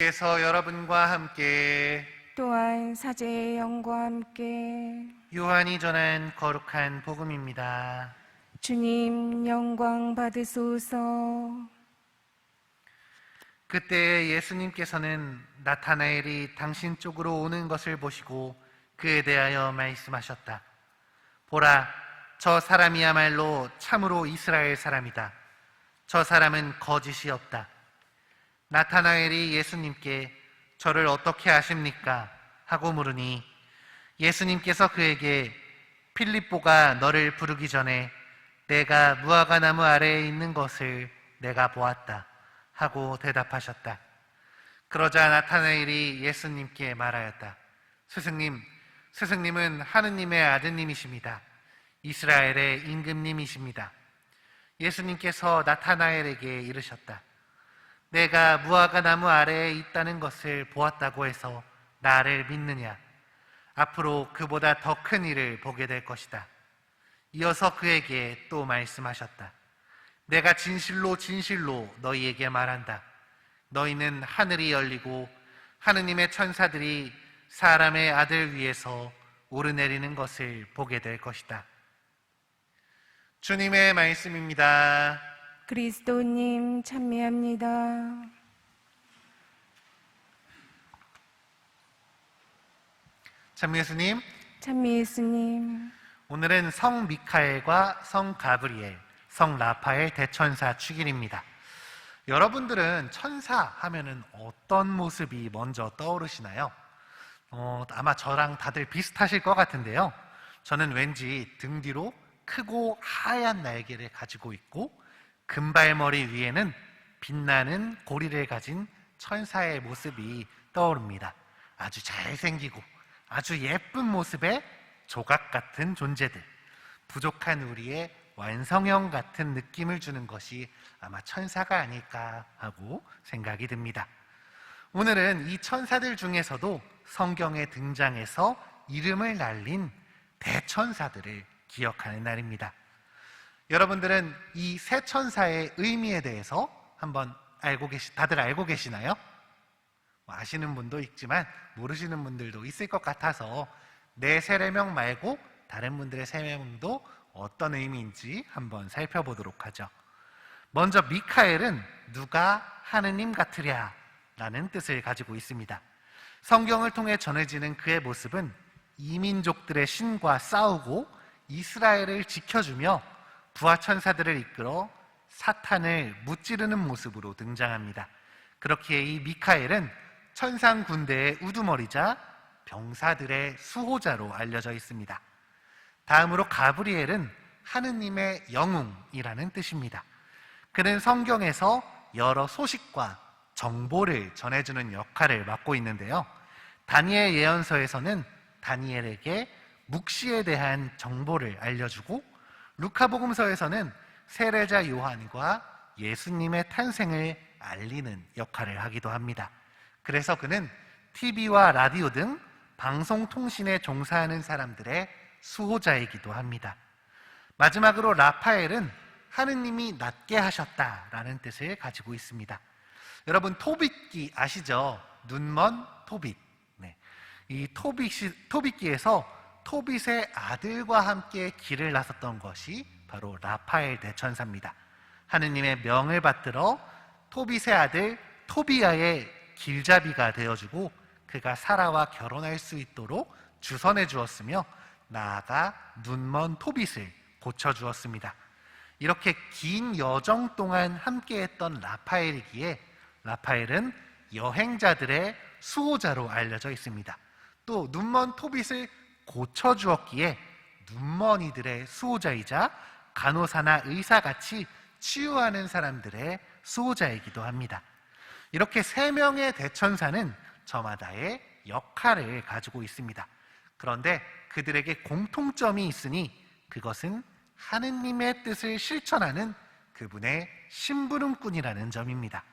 주께서 여러분과 함께 또한 사제의 영과 함께 요한이 전한 거룩한 복음입니다. 주님 영광 받으소서. 그때 예수님께서는 나타나엘이 당신 쪽으로 오는 것을 보시고 그에 대하여 말씀하셨다. 보라, 저 사람이야말로 참으로 이스라엘 사람이다. 저 사람은 거짓이 없다. 나타나엘이 예수님께 저를 어떻게 아십니까? 하고 물으니 예수님께서 그에게 필립보가 너를 부르기 전에 내가 무화과나무 아래에 있는 것을 내가 보았다 하고 대답하셨다. 그러자 나타나엘이 예수님께 말하였다. 스승님은 하느님의 아드님이십니다. 이스라엘의 임금님이십니다. 예수님께서 나타나엘에게 이르셨다. 내가 무화과나무 아래에 있다는 것을 보았다고 해서 나를 믿느냐? 앞으로 그보다 더 큰 일을 보게 될 것이다. 이어서 그에게 또 말씀하셨다. 내가 진실로 너희에게 말한다. 너희는 하늘이 열리고 하느님의 천사들이 사람의 아들 위에서 오르내리는 것을 보게 될 것이다. 주님의 말씀입니다. 그리스도님 찬미합니다. 참 예수님, 찬미 예수님. 오늘은 성 미카엘과 성 가브리엘, 성 라파엘 대천사 축일입니다. 여러분들은 천사 하면은 어떤 모습이 먼저 떠오르시나요? 아마 저랑 다들 비슷하실 것 같은데요. 저는 왠지 등 뒤로 크고 하얀 날개를 가지고 있고 금발머리 위에는 빛나는 고리를 가진 천사의 모습이 떠오릅니다. 아주 잘생기고 아주 예쁜 모습의 조각 같은 존재들, 부족한 우리의 완성형 같은 느낌을 주는 것이 아마 천사가 아닐까 하고 생각이 듭니다. 오늘은 이 천사들 중에서도 성경에 등장해서 이름을 날린 대천사들을 기억하는 날입니다. 여러분들은 이 세 천사의 의미에 대해서 한번 다들 알고 계시나요? 아시는 분도 있지만 모르시는 분들도 있을 것 같아서 내 세례명 말고 다른 분들의 세례명도 어떤 의미인지 한번 살펴보도록 하죠. 먼저 미카엘은 누가 하느님 같으랴 라는 뜻을 가지고 있습니다. 성경을 통해 전해지는 그의 모습은 이민족들의 신과 싸우고 이스라엘을 지켜주며 부하천사들을 이끌어 사탄을 무찌르는 모습으로 등장합니다. 그렇기에 이 미카엘은 천상 군대의 우두머리자 병사들의 수호자로 알려져 있습니다. 다음으로 가브리엘은 하느님의 영웅이라는 뜻입니다. 그는 성경에서 여러 소식과 정보를 전해주는 역할을 맡고 있는데요. 다니엘 예언서에서는 다니엘에게 묵시에 대한 정보를 알려주고 루카복음서에서는 세례자 요한과 예수님의 탄생을 알리는 역할을 하기도 합니다. 그래서 그는 TV와 라디오 등 방송통신에 종사하는 사람들의 수호자이기도 합니다. 마지막으로 라파엘은 하느님이 낮게 하셨다라는 뜻을 가지고 있습니다. 여러분 토빗기 아시죠? 눈먼 토빗. 이 토빗기에서 토빗의 아들과 함께 길을 나섰던 것이 바로 라파엘 대천사입니다. 하느님의 명을 받들어 토빗의 아들 토비야의 길잡이가 되어주고 그가 사라와 결혼할 수 있도록 주선해 주었으며 나아가 눈먼 토빗을 고쳐주었습니다. 이렇게 긴 여정 동안 함께했던 라파엘이기에 라파엘은 여행자들의 수호자로 알려져 있습니다. 또 눈먼 토빗을 고쳐주었기에 눈먼이들의 수호자이자 간호사나 의사같이 치유하는 사람들의 수호자이기도 합니다. 이렇게 세 명의 대천사는 저마다의 역할을 가지고 있습니다. 그런데 그들에게 공통점이 있으니 그것은 하느님의 뜻을 실천하는 그분의 심부름꾼이라는 점입니다.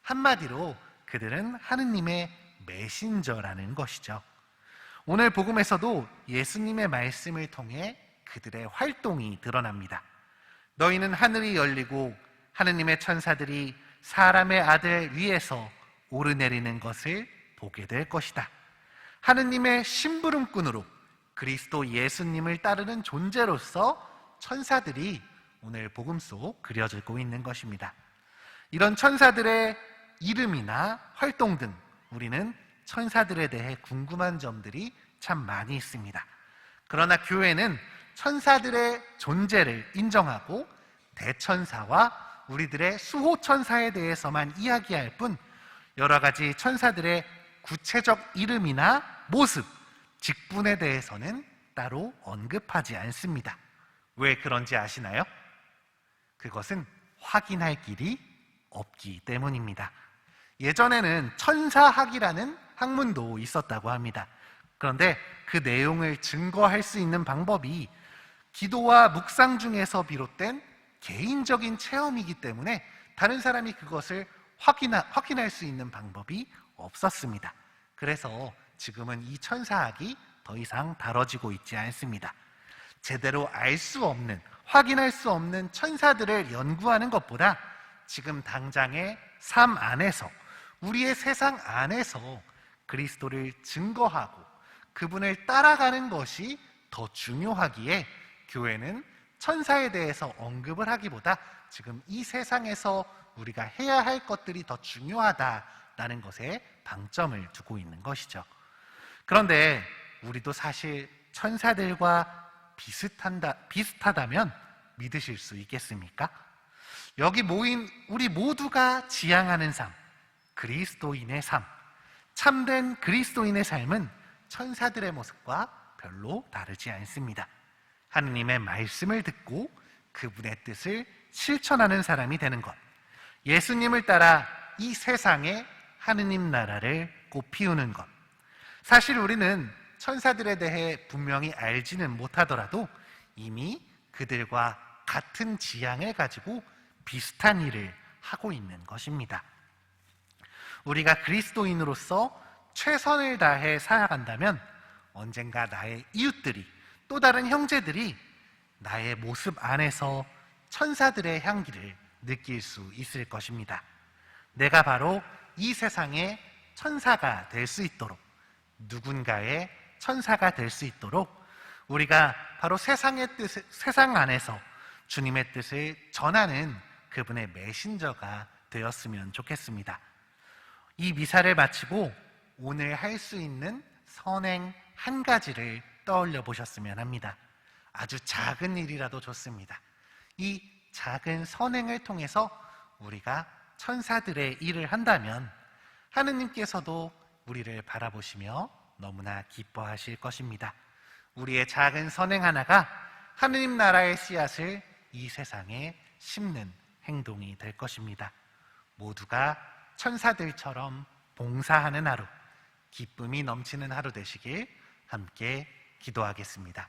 한마디로 그들은 하느님의 메신저라는 것이죠. 오늘 복음에서도 예수님의 말씀을 통해 그들의 활동이 드러납니다. 너희는 하늘이 열리고 하느님의 천사들이 사람의 아들 위에서 오르내리는 것을 보게 될 것이다. 하느님의 심부름꾼으로 그리스도 예수님을 따르는 존재로서 천사들이 오늘 복음 속 그려지고 있는 것입니다. 이런 천사들의 이름이나 활동 등 우리는 천사들에 대해 궁금한 점들이 참 많이 있습니다. 그러나 교회는 천사들의 존재를 인정하고 대천사와 우리들의 수호천사에 대해서만 이야기할 뿐 여러 가지 천사들의 구체적 이름이나 모습, 직분에 대해서는 따로 언급하지 않습니다. 왜 그런지 아시나요? 그것은 확인할 길이 없기 때문입니다. 예전에는 천사학이라는 학문도 있었다고 합니다. 그런데 그 내용을 증거할 수 있는 방법이 기도와 묵상 중에서 비롯된 개인적인 체험이기 때문에 다른 사람이 그것을 확인할 수 있는 방법이 없었습니다. 그래서 지금은 이 천사학이 더 이상 다뤄지고 있지 않습니다. 제대로 알 수 없는, 확인할 수 없는 천사들을 연구하는 것보다 지금 당장의 삶 안에서, 우리의 세상 안에서 그리스도를 증거하고 그분을 따라가는 것이 더 중요하기에 교회는 천사에 대해서 언급을 하기보다 지금 이 세상에서 우리가 해야 할 것들이 더 중요하다라는 것에 방점을 두고 있는 것이죠. 그런데 우리도 사실 천사들과 비슷하다면 믿으실 수 있겠습니까? 여기 모인 우리 모두가 지향하는 삶, 그리스도인의 삶, 참된 그리스도인의 삶은 천사들의 모습과 별로 다르지 않습니다. 하느님의 말씀을 듣고 그분의 뜻을 실천하는 사람이 되는 것, 예수님을 따라 이 세상에 하느님 나라를 꽃피우는 것. 사실 우리는 천사들에 대해 분명히 알지는 못하더라도 이미 그들과 같은 지향을 가지고 비슷한 일을 하고 있는 것입니다. 우리가 그리스도인으로서 최선을 다해 살아간다면 언젠가 나의 이웃들이, 또 다른 형제들이 나의 모습 안에서 천사들의 향기를 느낄 수 있을 것입니다. 내가 바로 이 세상의 천사가 될 수 있도록, 누군가의 천사가 될 수 있도록 우리가 바로 세상 안에서 주님의 뜻을 전하는 그분의 메신저가 되었으면 좋겠습니다. 이 미사를 마치고 오늘 할 수 있는 선행 한 가지를 떠올려 보셨으면 합니다. 아주 작은 일이라도 좋습니다. 이 작은 선행을 통해서 우리가 천사들의 일을 한다면 하느님께서도 우리를 바라보시며 너무나 기뻐하실 것입니다. 우리의 작은 선행 하나가 하느님 나라의 씨앗을 이 세상에 심는 행동이 될 것입니다. 모두가 천사들처럼 봉사하는 하루, 기쁨이 넘치는 하루 되시길 함께 기도하겠습니다.